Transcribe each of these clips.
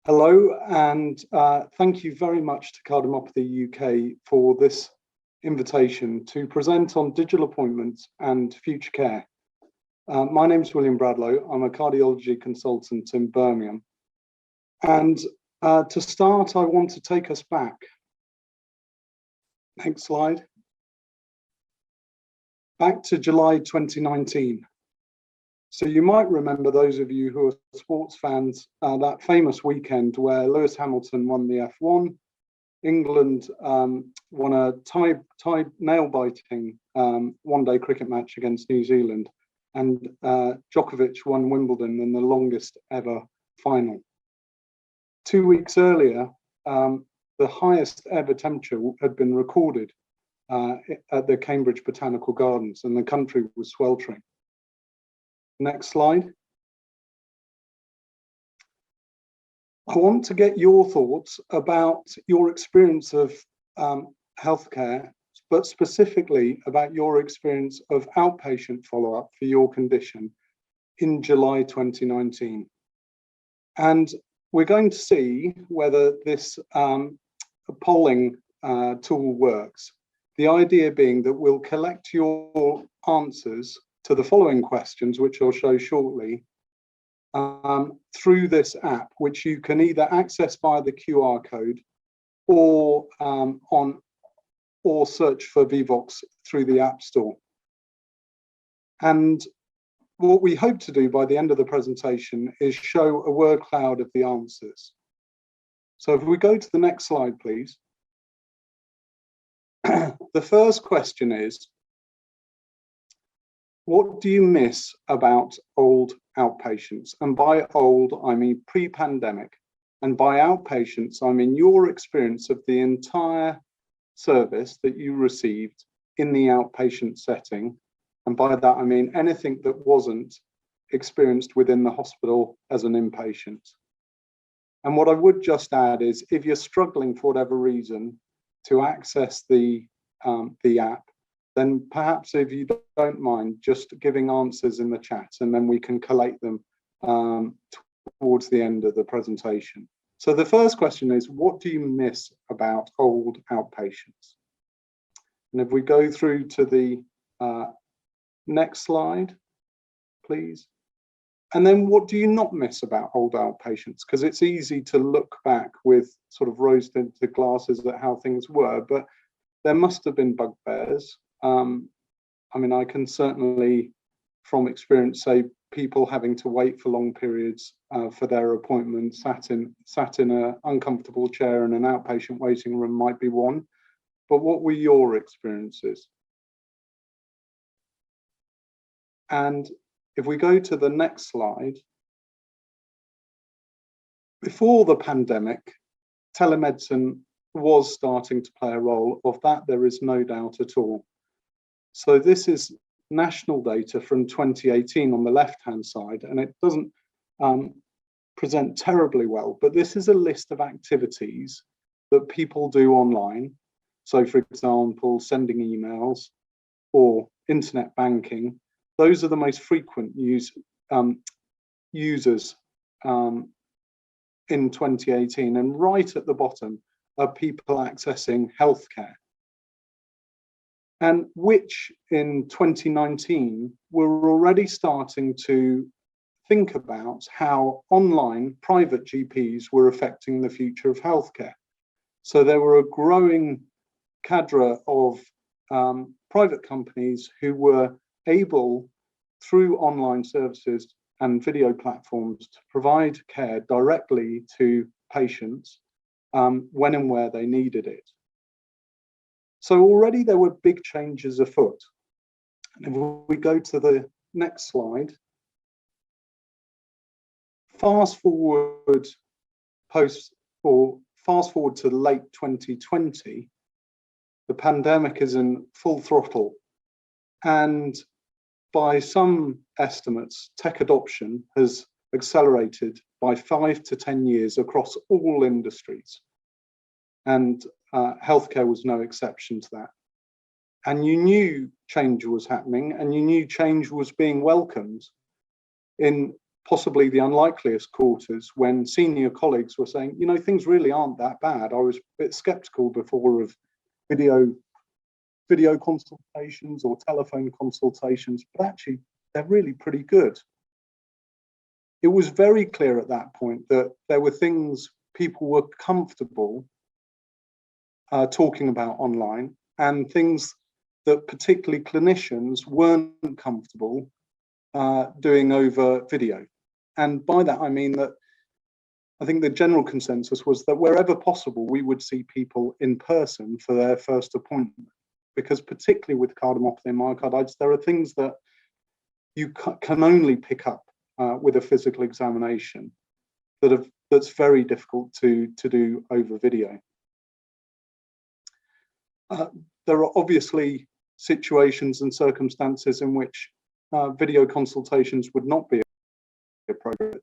Hello, and thank you very much to Cardiomyopathy UK for this invitation to present on digital appointments and future care. My name is William Bradlow. I'm a cardiology consultant in Birmingham. And to start, I want to take us back. Next slide. Back to July 2019. So you might remember, those of you who are sports fans, that famous weekend where Lewis Hamilton won the F1, England won a nail-biting one-day cricket match against New Zealand, and Djokovic won Wimbledon in the longest ever final. 2 weeks earlier, the highest ever temperature had been recorded at the Cambridge Botanical Gardens, and the country was sweltering. Next slide. I want to get your thoughts about your experience of healthcare, but specifically about your experience of outpatient follow-up for your condition in July 2019. And we're going to see whether this polling tool works. The idea being that we'll collect your answers to the following questions, which I'll show shortly, through this app, which you can either access via the QR code or search for Vivox through the App Store. And what we hope to do by the end of the presentation is show a word cloud of the answers. So if we go to the next slide, please. The first question is, what do you miss about old outpatients? And by old, I mean pre-pandemic. And by outpatients, I mean your experience of the entire service that you received in the outpatient setting. And by that, I mean anything that wasn't experienced within the hospital as an inpatient. And what I would just add is, if you're struggling for whatever reason to access the app, then perhaps, if you don't mind, just giving answers in the chat, and then we can collate them towards the end of the presentation. So the first question is, what do you miss about old outpatients? And if we go through to the next slide, please. And then what do you not miss about old outpatients? Because it's easy to look back with sort of rose-tinted glasses at how things were, but there must have been bugbears. I mean, I can certainly, from experience, say people having to wait for long periods for their appointment, sat in an uncomfortable chair in an outpatient waiting room might be one. But what were your experiences? And if we go to the next slide, before the pandemic, telemedicine was starting to play a role. Of that, there is no doubt at all. So this is national data from 2018 on the left-hand side, and it doesn't present terribly well, but this is a list of activities that people do online. So for example, sending emails or internet banking. Those are the most frequent users in 2018, and right at the bottom are people accessing healthcare, and which in 2019 were already starting to think about how online private GPs were affecting the future of healthcare. So there were a growing cadre of private companies who were able, through online services and video platforms, to provide care directly to patients when and where they needed it. So already there were big changes afoot. And if we go to the next slide, fast forward to late 2020, the pandemic is in full throttle, and by some estimates, tech adoption has accelerated by 5 to 10 years across all industries. And healthcare was no exception to that. And you knew change was happening, and you knew change was being welcomed in possibly the unlikeliest quarters when senior colleagues were saying, you know, things really aren't that bad. I was a bit skeptical before of video consultations or telephone consultations, but actually they're really pretty good. It was very clear at that point that there were things people were comfortable talking about online, and things that particularly clinicians weren't comfortable doing over video. And by that, I mean that I think the general consensus was that wherever possible, we would see people in person for their first appointment, because particularly with cardiomyopathy and myocarditis, there are things that you can only pick up with a physical examination that's very difficult to do over video. There are obviously situations and circumstances in which video consultations would not be appropriate.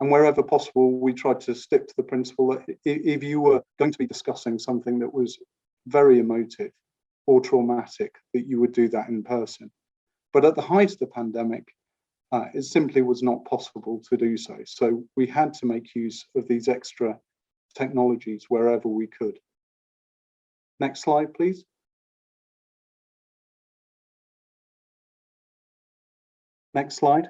And wherever possible, we tried to stick to the principle that if you were going to be discussing something that was very emotive or traumatic, that you would do that in person. But at the height of the pandemic, it simply was not possible to do so. So we had to make use of these extra technologies wherever we could. Next slide, please. Next slide.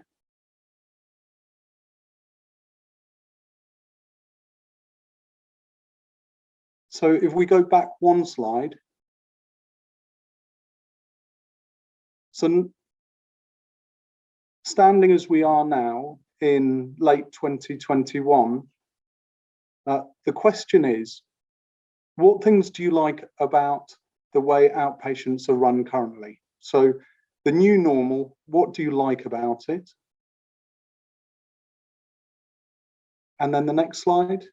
So if we go back one slide, so standing as we are now in late 2021, the question is, what things do you like about the way outpatients are run currently? So the new normal, what do you like about it? And then the next slide.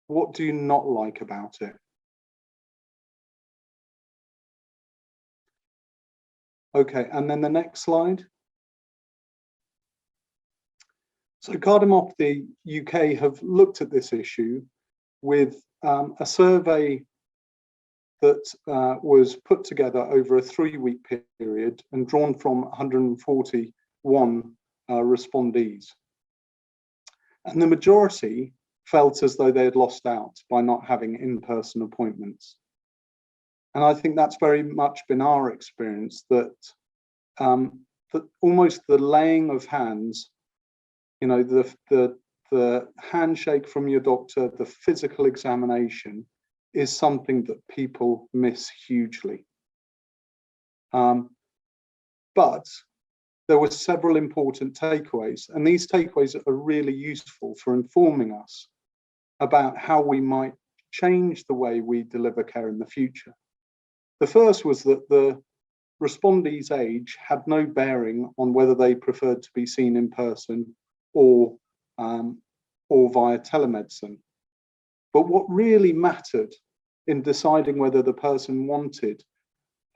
What do you not like about it? Okay, and then the next slide. So Cardiomyopathy UK have looked at this issue with a survey that was put together over a 3-week period and drawn from 141 respondees. And the majority felt as though they had lost out by not having in-person appointments. And I think that's very much been our experience, that, that almost the laying of hands, you know, the handshake from your doctor, the physical examination is something that people miss hugely. But there were several important takeaways, and these takeaways are really useful for informing us about how we might change the way we deliver care in the future. The first was that the respondee's age had no bearing on whether they preferred to be seen in person or via telemedicine. But what really mattered in deciding whether the person wanted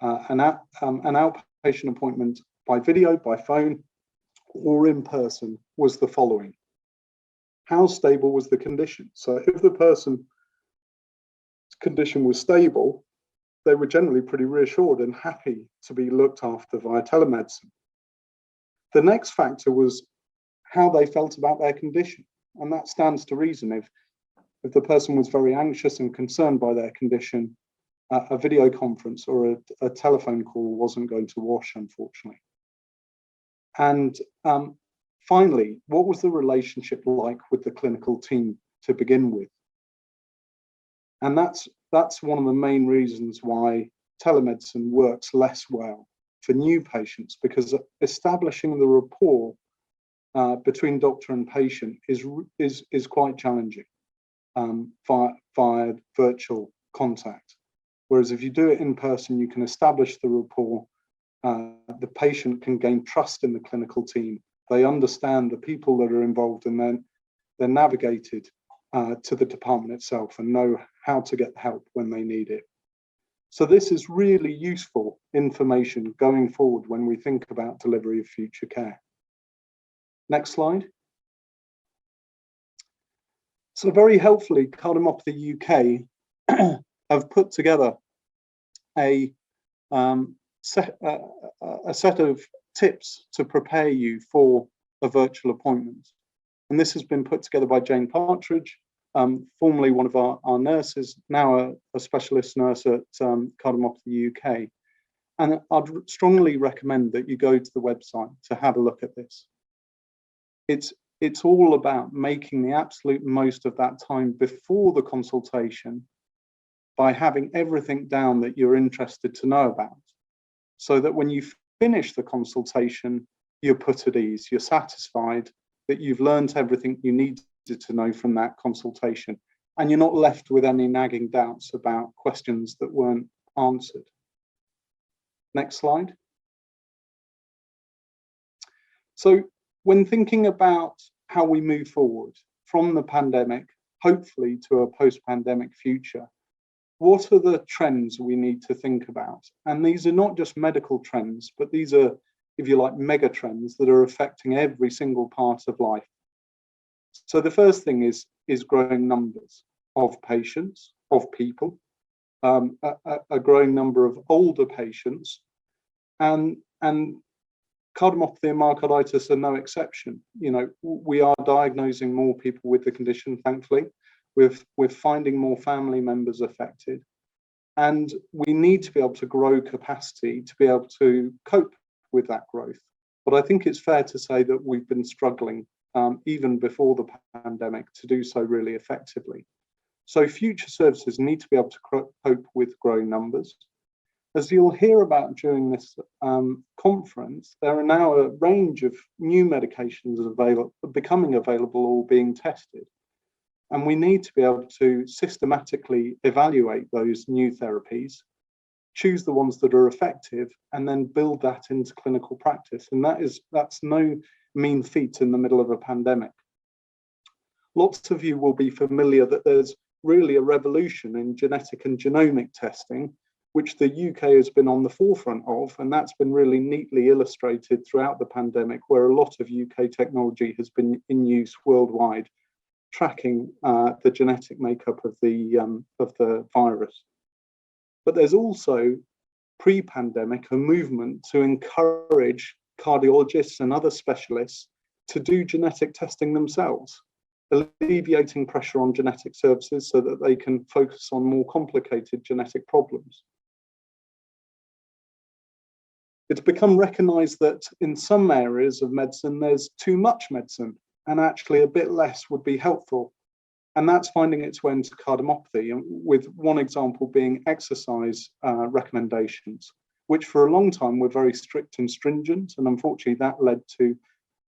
an outpatient appointment by video, by phone, or in person was the following. How stable was the condition? So if the person's condition was stable, they were generally pretty reassured and happy to be looked after via telemedicine. The next factor was how they felt about their condition. And that stands to reason. If the person was very anxious and concerned by their condition, a video conference or a telephone call wasn't going to wash, unfortunately. And finally, what was the relationship like with the clinical team to begin with? And that's one of the main reasons why telemedicine works less well for new patients, because establishing the rapport between doctor and patient is quite challenging via virtual contact. Whereas if you do it in person, you can establish the rapport. The patient can gain trust in the clinical team. They understand the people that are involved, and then they're navigated to the department itself and know how to get help when they need it. So this is really useful information going forward when we think about delivery of future care. Next slide. So very helpfully, Cardiomyopathy UK have put together a set of tips to prepare you for a virtual appointment. And this has been put together by Jane Partridge, formerly one of our nurses, now a specialist nurse at Cardiomyopathy UK. And I'd strongly recommend that you go to the website to have a look at this. It's all about making the absolute most of that time before the consultation by having everything down that you're interested to know about, so that when you finish the consultation, you're put at ease, you're satisfied that you've learned everything you needed to know from that consultation, and you're not left with any nagging doubts about questions that weren't answered. Next slide. So when thinking about how we move forward from the pandemic, hopefully to a post-pandemic future, what are the trends we need to think about? And these are not just medical trends, but these are, if you like, mega trends that are affecting every single part of life. So the first thing is growing numbers of patients, of people, a growing number of older patients, and cardiomyopathy and myocarditis are no exception. You know, we are diagnosing more people with the condition, thankfully. We're finding more family members affected, and we need to be able to grow capacity to be able to cope with that growth. But I think it's fair to say that we've been struggling even before the pandemic to do so really effectively. So future services need to be able to cope with growing numbers. As you'll hear about during this conference, there are now a range of new medications becoming available or being tested. And we need to be able to systematically evaluate those new therapies, choose the ones that are effective, and then build that into clinical practice. And that's no mean feat in the middle of a pandemic. Lots of you will be familiar that there's really a revolution in genetic and genomic testing, which the UK has been on the forefront of, and that's been really neatly illustrated throughout the pandemic, where a lot of UK technology has been in use worldwide, tracking the genetic makeup of the virus. But there's also, pre-pandemic, a movement to encourage cardiologists and other specialists to do genetic testing themselves, alleviating pressure on genetic services so that they can focus on more complicated genetic problems. It's become recognized that in some areas of medicine, there's too much medicine, and actually a bit less would be helpful. And that's finding its way into cardiomyopathy, and with one example being exercise recommendations, which for a long time were very strict and stringent. And unfortunately, that led to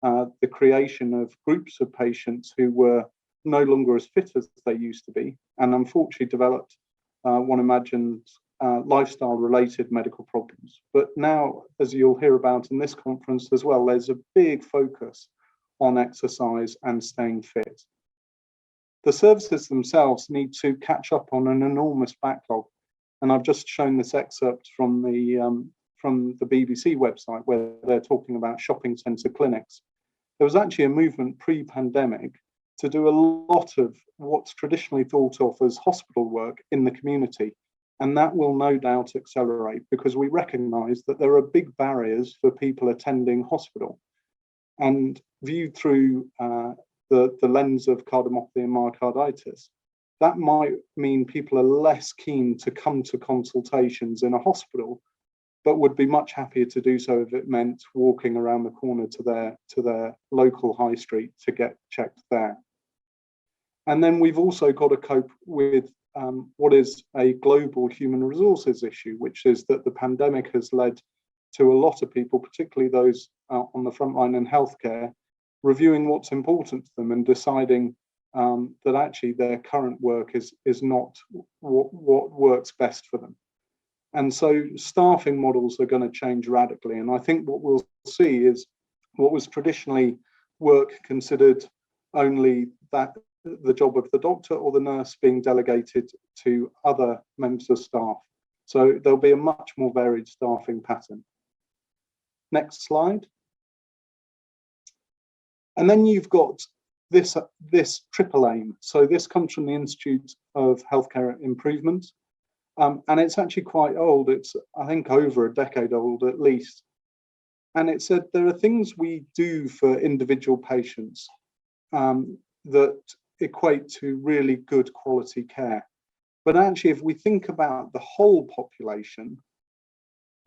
the creation of groups of patients who were no longer as fit as they used to be, and unfortunately developed, one imagines, lifestyle-related medical problems. But now, as you'll hear about in this conference as well, there's a big focus on exercise and staying fit. The services themselves need to catch up on an enormous backlog. And I've just shown this excerpt from the BBC website where they're talking about shopping centre clinics. There was actually a movement pre-pandemic to do a lot of what's traditionally thought of as hospital work in the community. And that will no doubt accelerate because we recognise that there are big barriers for people attending hospital. And viewed through the lens of cardiomyopathy and myocarditis, that might mean people are less keen to come to consultations in a hospital, but would be much happier to do so if it meant walking around the corner to their local high street to get checked there. And then we've also got to cope with what is a global human resources issue, which is that the pandemic has led to a lot of people, particularly those on the front line in healthcare, reviewing what's important to them and deciding that actually their current work is not what works best for them. And so staffing models are going to change radically. And I think what we'll see is what was traditionally work considered only the job of the doctor or the nurse being delegated to other members of staff. So there'll be a much more varied staffing pattern. Next slide. And then you've got this triple aim. So this comes from the Institute of Healthcare Improvement. And it's actually quite old. It's, I think, over a decade old at least. And it said there are things we do for individual patients that equate to really good quality care. But actually, if we think about the whole population,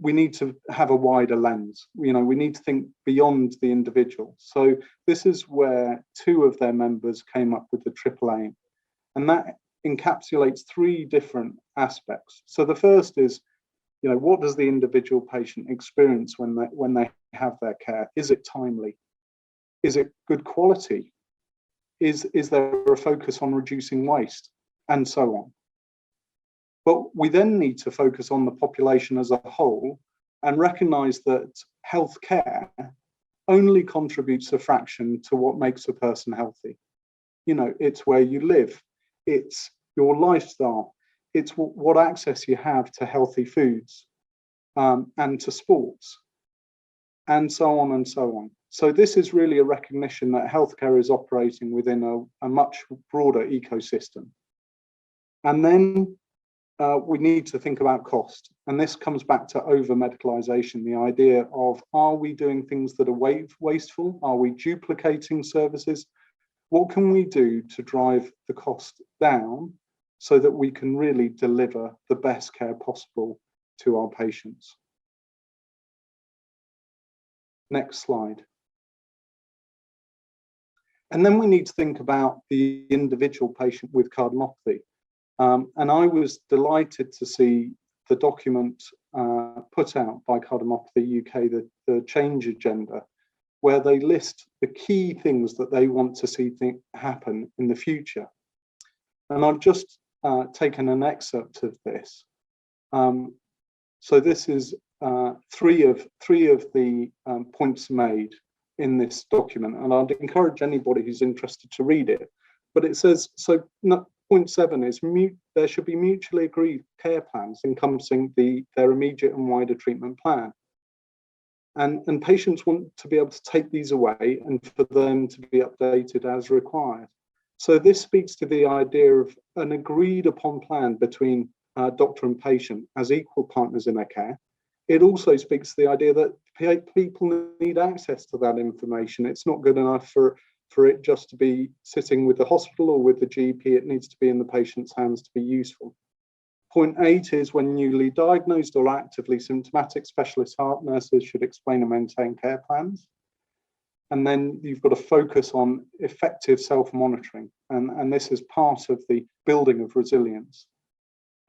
we need to have a wider lens. We need to think beyond the individual. So this is where two of their members came up with the triple aim. And that encapsulates three different aspects. So the first is, what does the individual patient experience when they have their care? Is it timely? Is it good quality? Is there a focus on reducing waste? And so on. But we then need to focus on the population as a whole and recognize that healthcare only contributes a fraction to what makes a person healthy. It's where you live, it's your lifestyle, it's what access you have to healthy foods and to sports, and so on and so on. So this is really a recognition that healthcare is operating within a much broader ecosystem. And then we need to think about cost. And this comes back to over-medicalization, the idea of, are we doing things that are wasteful? Are we duplicating services? What can we do to drive the cost down so that we can really deliver the best care possible to our patients? Next slide. And then we need to think about the individual patient with cardiomyopathy. And I was delighted to see the document put out by Cardiomyopathy UK, the change agenda, where they list the key things that they want to see happen in the future. And I've just taken an excerpt of this. So this is three of the points made in this document, and I'd encourage anybody who's interested to read it. But it says, point 7 is there should be mutually agreed care plans encompassing their immediate and wider treatment plan. And patients want to be able to take these away and for them to be updated as required. So this speaks to the idea of an agreed upon plan between doctor and patient as equal partners in their care. It also speaks to the idea that people need access to that information. It's not good enough for it just to be sitting with the hospital or with the GP. It needs to be in the patient's hands to be useful. Point 8 is when newly diagnosed or actively symptomatic, specialist heart nurses should explain and maintain care plans. And then you've got to focus on effective self-monitoring. And this is part of the building of resilience.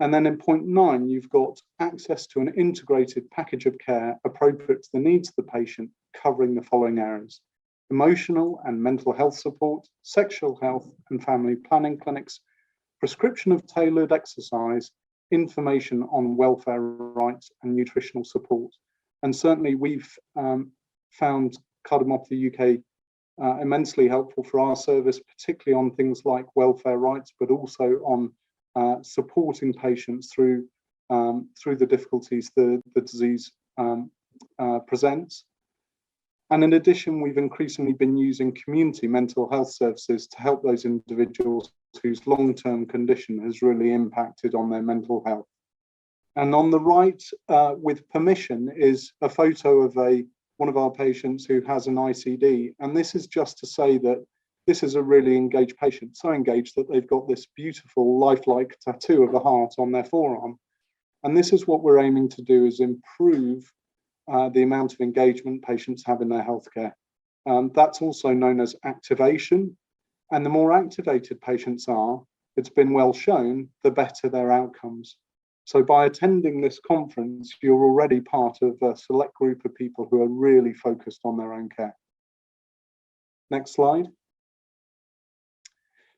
And then in point 9, you've got access to an integrated package of care appropriate to the needs of the patient, covering the following areas: emotional and mental health support, sexual health and family planning clinics, prescription of tailored exercise, information on welfare rights and nutritional support. And certainly we've found Cardiomyopathy UK immensely helpful for our service, particularly on things like welfare rights, but also on supporting patients through the difficulties the disease presents. And in addition, we've increasingly been using community mental health services to help those individuals whose long-term condition has really impacted on their mental health. And on the right, with permission, is a photo of one of our patients who has an ICD. And this is just to say that this is a really engaged patient, so engaged that they've got this beautiful lifelike tattoo of a heart on their forearm. And this is what we're aiming to do, is improve the amount of engagement patients have in their healthcare. That's also known as activation. And the more activated patients are, it's been well shown, the better their outcomes. So by attending this conference, you're already part of a select group of people who are really focused on their own care. Next slide.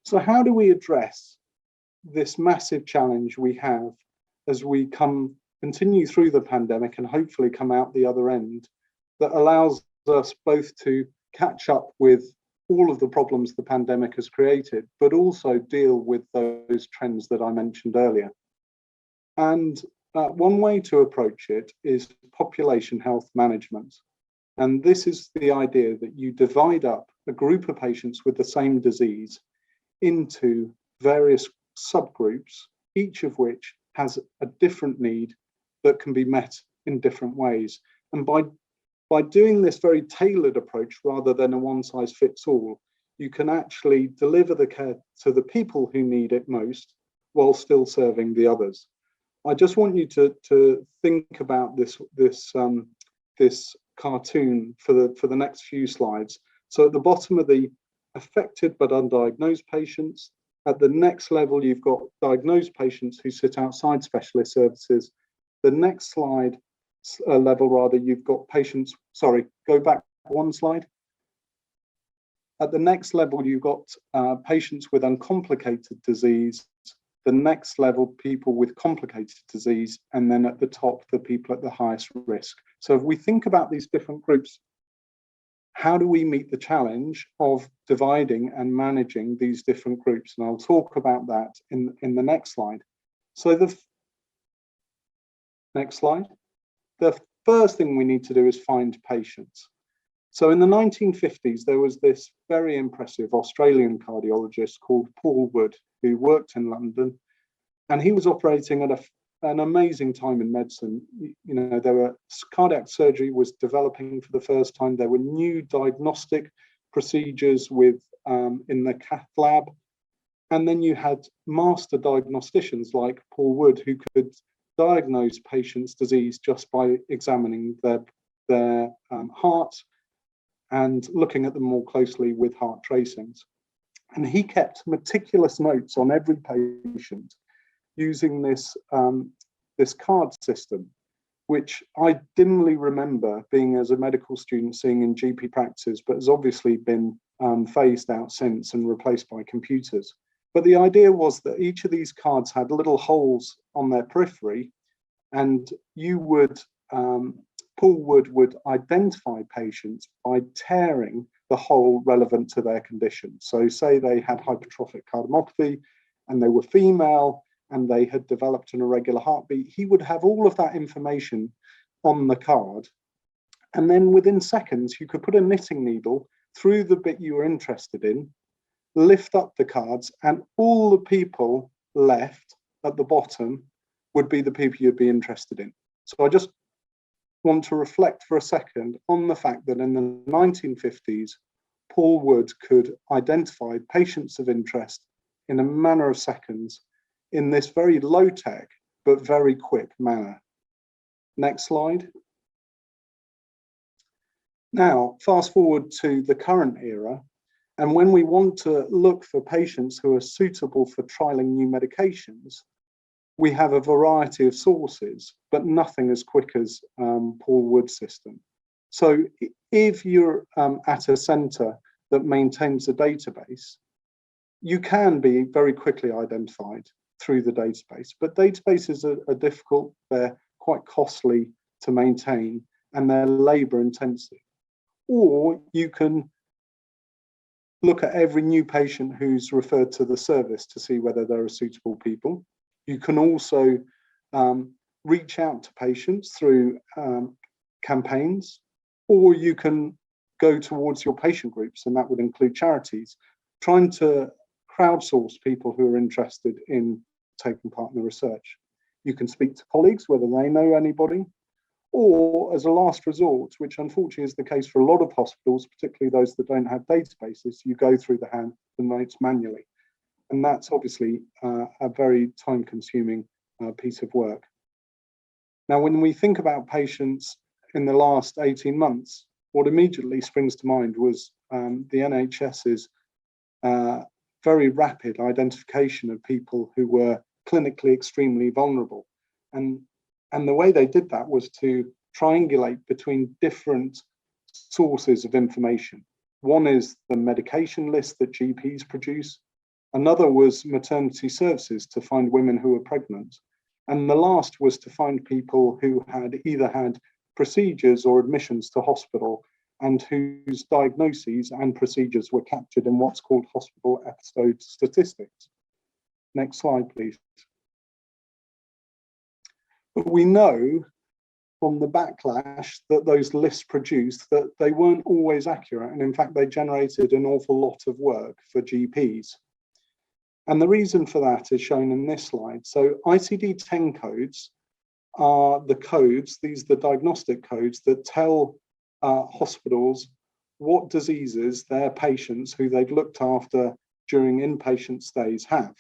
So how do we address this massive challenge we have as we continue through the pandemic and hopefully come out the other end, that allows us both to catch up with all of the problems the pandemic has created, but also deal with those trends that I mentioned earlier? And one way to approach it is population health management. And this is the idea that you divide up a group of patients with the same disease into various subgroups, each of which has a different need that can be met in different ways. And by by doing this very tailored approach rather than a one-size-fits-all, you can actually deliver the care to the people who need it most while still serving the others. I just want you to think about this cartoon for the next few slides. So at the bottom are the affected but undiagnosed patients. At the next level, you've got diagnosed patients who sit outside specialist services. The next slide level, rather, you've got patients, sorry, go back one slide. At the next level, you've got patients with uncomplicated disease. The next level, people with complicated disease, and then at the top, the people at the highest risk. So if we think about these different groups, how do we meet the challenge of dividing and managing these different groups? And I'll talk about that in the next slide. So the next slide. The first thing we need to do is find patients. So in the 1950s, there was this very impressive Australian cardiologist called Paul Wood, who worked in London, and he was operating at an amazing time in medicine. You know, cardiac surgery was developing for the first time. There were new diagnostic procedures in the cath lab, and then you had master diagnosticians like Paul Wood who could diagnose patients' disease just by examining their heart and looking at them more closely with heart tracings. And he kept meticulous notes on every patient using this card system, which I dimly remember being as a medical student seeing in GP practices, but has obviously been phased out since and replaced by computers. But the idea was that each of these cards had little holes on their periphery, and you would Paul Wood would identify patients by tearing the hole relevant to their condition. So say they had hypertrophic cardiomyopathy and they were female and they had developed an irregular heartbeat, he would have all of that information on the card. And then within seconds, you could put a knitting needle through the bit you were interested in, lift up the cards, and all the people left at the bottom would be the people you'd be interested in. So I just want to reflect for a second on the fact that in the 1950s, Paul Wood could identify patients of interest in a matter of seconds in this very low-tech but very quick manner. Next slide. Now, fast forward to the current era, and when we want to look for patients who are suitable for trialing new medications, we have a variety of sources, but nothing as quick as Paul Wood's system. So if you're at a centre that maintains a database, you can be very quickly identified through the database, but databases are difficult, they're quite costly to maintain, and they're labour intensive. Or you can look at every new patient who's referred to the service to see whether there are suitable people. You can also reach out to patients through campaigns, or you can go towards your patient groups, and that would include charities, trying to crowdsource people who are interested in taking part in the research. You can speak to colleagues, whether they know anybody, or as a last resort, which unfortunately is the case for a lot of hospitals, particularly those that don't have databases, you go through the notes manually. And that's obviously a very time-consuming piece of work. Now, when we think about patients in the last 18 months, what immediately springs to mind was the NHS's very rapid identification of people who were clinically extremely vulnerable. And the way they did that was to triangulate between different sources of information. One is the medication list that GPs produce. Another was maternity services to find women who were pregnant. And the last was to find people who had either had procedures or admissions to hospital and whose diagnoses and procedures were captured in what's called hospital episode statistics. Next slide, please. But we know from the backlash that those lists produced that they weren't always accurate. And in fact, they generated an awful lot of work for GPs. And the reason for that is shown in this slide. So ICD-10 codes are the codes, these are the diagnostic codes that tell hospitals what diseases their patients who they've looked after during inpatient stays have.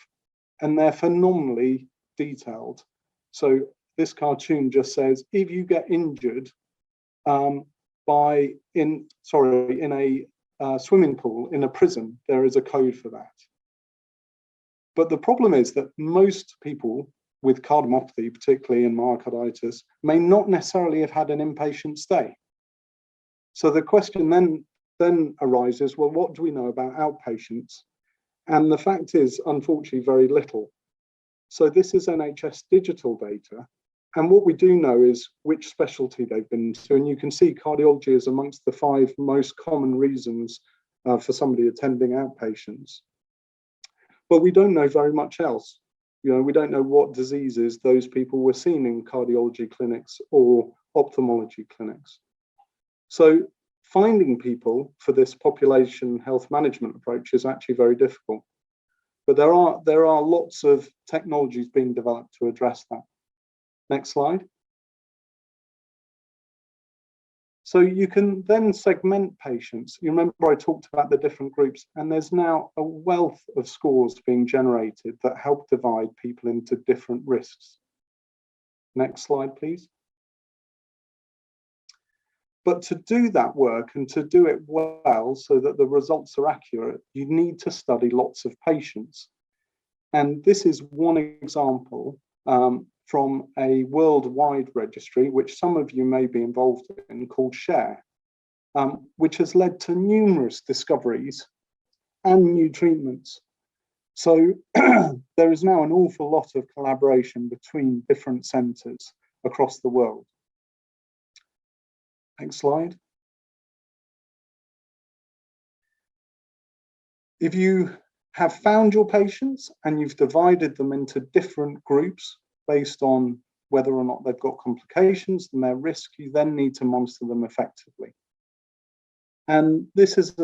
And they're phenomenally detailed. So this cartoon just says, if you get injured in a swimming pool in a prison, there is a code for that. But the problem is that most people with cardiomyopathy, particularly in myocarditis, may not necessarily have had an inpatient stay. So the question then arises, well, what do we know about outpatients? And the fact is, unfortunately, very little. So this is NHS digital data. And what we do know is which specialty they've been to. And you can see cardiology is amongst the 5 most common reasons for somebody attending outpatients. But we don't know very much else. You know, we don't know what diseases those people were seen in cardiology clinics or ophthalmology clinics. So finding people for this population health management approach is actually very difficult. But there are lots of technologies being developed to address that. Next slide. So you can then segment patients. You remember I talked about the different groups, and there's now a wealth of scores being generated that help divide people into different risks. Next slide, please. But to do that work and to do it well so that the results are accurate, you need to study lots of patients. And this is one example from a worldwide registry, which some of you may be involved in, called SHARE, which has led to numerous discoveries and new treatments. So there is now an awful lot of collaboration between different centres across the world. Next slide. If you have found your patients and you've divided them into different groups based on whether or not they've got complications and their risk, you then need to monitor them effectively. And this is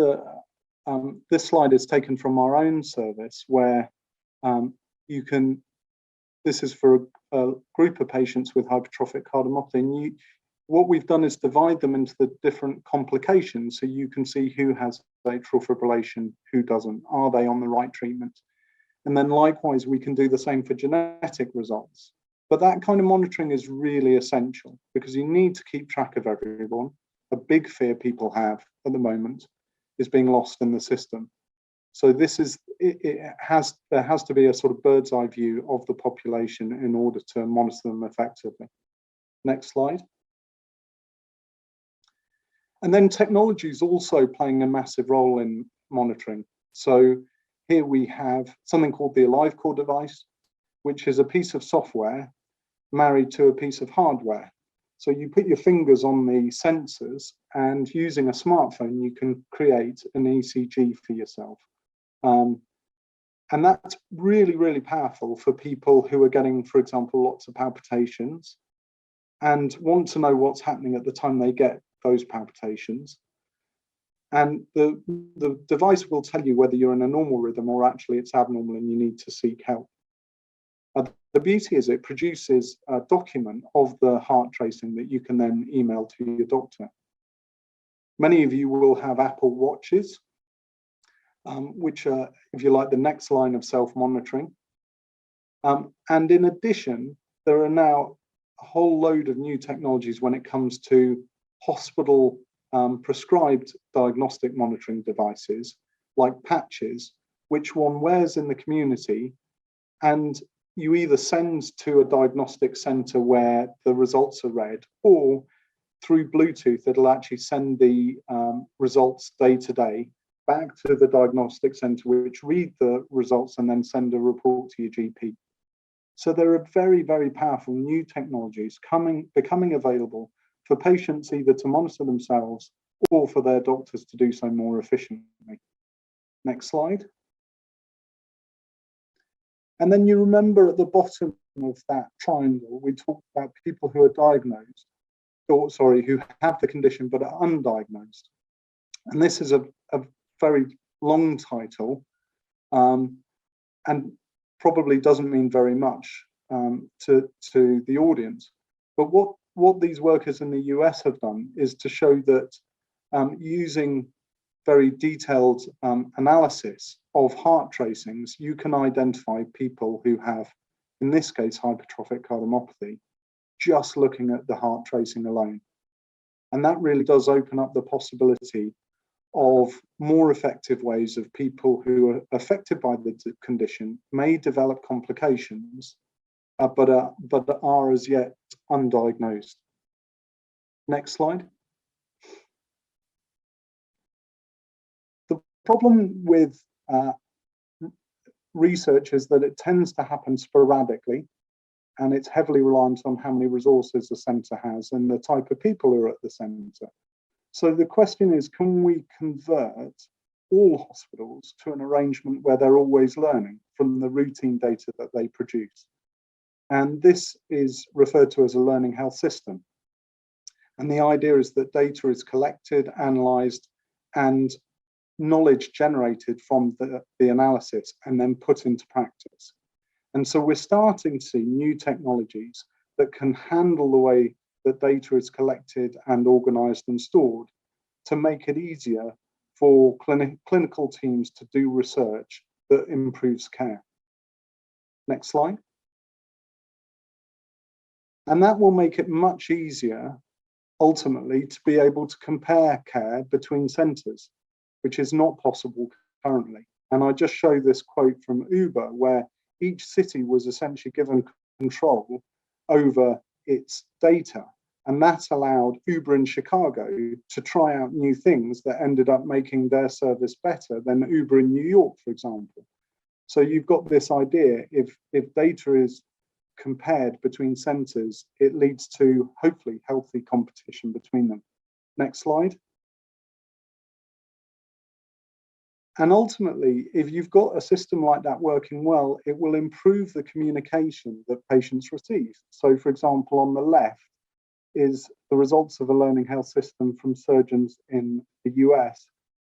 this slide is taken from our own service, where this is for a group of patients with hypertrophic cardiomyopathy, and what we've done is divide them into the different complications so you can see who has atrial fibrillation, who doesn't, are they on the right treatment? And then likewise, we can do the same for genetic results. But that kind of monitoring is really essential because you need to keep track of everyone. A big fear people have at the moment is being lost in the system. So this is, there has to be a sort of bird's eye view of the population in order to monitor them effectively. Next slide. And then technology is also playing a massive role in monitoring. So here we have something called the AliveCore device, which is a piece of software married to a piece of hardware. So you put your fingers on the sensors, and using a smartphone, you can create an ECG for yourself. And that's really, really powerful for people who are getting, for example, lots of palpitations and want to know what's happening at the time they get those palpitations. And the device will tell you whether you're in a normal rhythm or actually it's abnormal and you need to seek help. The beauty is it produces a document of the heart tracing that you can then email to your doctor. Many of you will have Apple Watches, which are, if you like, the next line of self-monitoring. And in addition, there are now a whole load of new technologies when it comes to hospital prescribed diagnostic monitoring devices like patches, which one wears in the community, and you either send to a diagnostic center where the results are read, or through Bluetooth, it'll actually send the results day to day back to the diagnostic center, which read the results and then send a report to your GP. So there are very, very powerful new technologies becoming available for patients either to monitor themselves or for their doctors to do so more efficiently. Next slide. And then you remember at the bottom of that triangle, we talked about people who are diagnosed, or sorry, who have the condition but are undiagnosed. And this is a very long title and probably doesn't mean very much to the audience. But what these workers in the US have done is to show that using very detailed analysis of heart tracings, you can identify people who have, in this case, hypertrophic cardiomyopathy, just looking at the heart tracing alone. And that really does open up the possibility of more effective ways of people who are affected by the condition may develop complications, but are as yet undiagnosed. Next slide. The problem with research is that it tends to happen sporadically, and it's heavily reliant on how many resources the centre has and the type of people who are at the centre. So the question is, can we convert all hospitals to an arrangement where they're always learning from the routine data that they produce? And this is referred to as a learning health system. And the idea is that data is collected, analysed, and knowledge generated from the analysis and then put into practice. And so we're starting to see new technologies that can handle the way that data is collected and organised and stored to make it easier for clinical teams to do research that improves care. Next slide. And that will make it much easier, ultimately, to be able to compare care between centres, which is not possible currently. And I just show this quote from Uber, where each city was essentially given control over its data. And that allowed Uber in Chicago to try out new things that ended up making their service better than Uber in New York, for example. So you've got this idea, if data is compared between centres, it leads to hopefully healthy competition between them. Next slide. And ultimately, if you've got a system like that working well, it will improve the communication that patients receive. So for example, on the left is the results of a learning health system from surgeons in the US,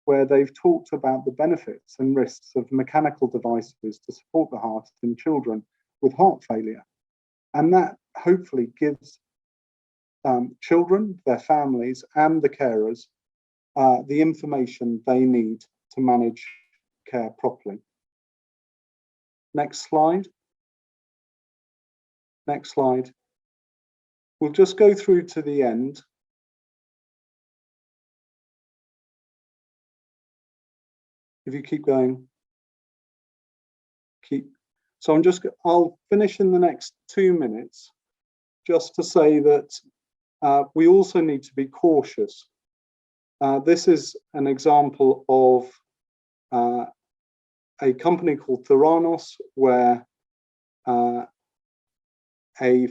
where they've talked about the benefits and risks of mechanical devices to support the heart in children with heart failure. And that hopefully gives children, their families, and the carers the information they need to manage care properly. Next slide. Next slide. We'll just go through to the end. If you keep going, So I'll finish in the next 2 minutes, just to say that we also need to be cautious. This is an example of a company called Theranos, where a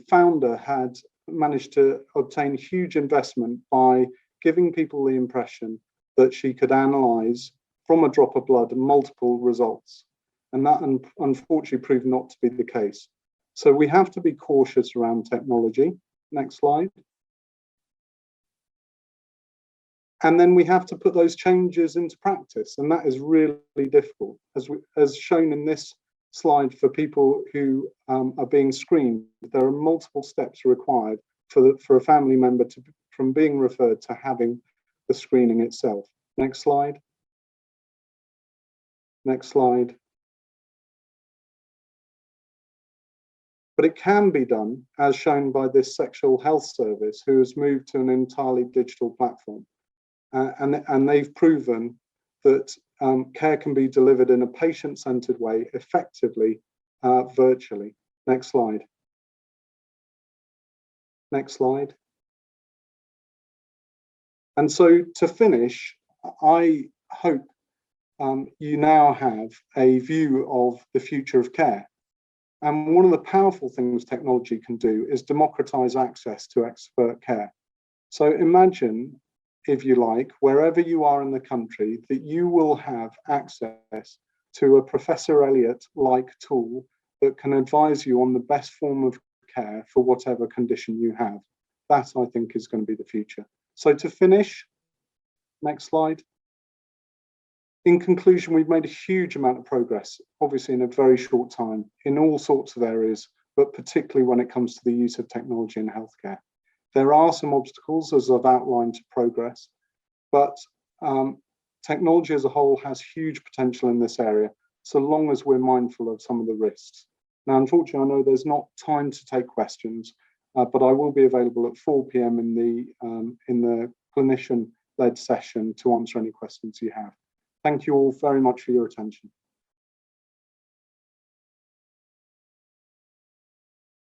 founder had managed to obtain huge investment by giving people the impression that she could analyze from a drop of blood multiple results. And that unfortunately proved not to be the case. So we have to be cautious around technology. Next slide. And then we have to put those changes into practice. And that is really difficult. As shown in this slide, for people who are being screened, there are multiple steps required for a family member from being referred to having the screening itself. Next slide. Next slide. But it can be done, as shown by this sexual health service, who has moved to an entirely digital platform. And they've proven that care can be delivered in a patient-centered way, effectively, virtually. Next slide. Next slide. And so to finish, I hope you now have a view of the future of care. And one of the powerful things technology can do is democratize access to expert care. So imagine, if you like, wherever you are in the country, that you will have access to a Professor Elliot-like tool that can advise you on the best form of care for whatever condition you have. That, I think, is going to be the future. So to finish, next slide. In conclusion, we've made a huge amount of progress, obviously in a very short time, in all sorts of areas, but particularly when it comes to the use of technology in healthcare. There are some obstacles, as I've outlined, to progress, but technology as a whole has huge potential in this area, so long as we're mindful of some of the risks. Now, unfortunately, I know there's not time to take questions, but I will be available at 4 p.m. in the clinician-led session to answer any questions you have. Thank you all very much for your attention.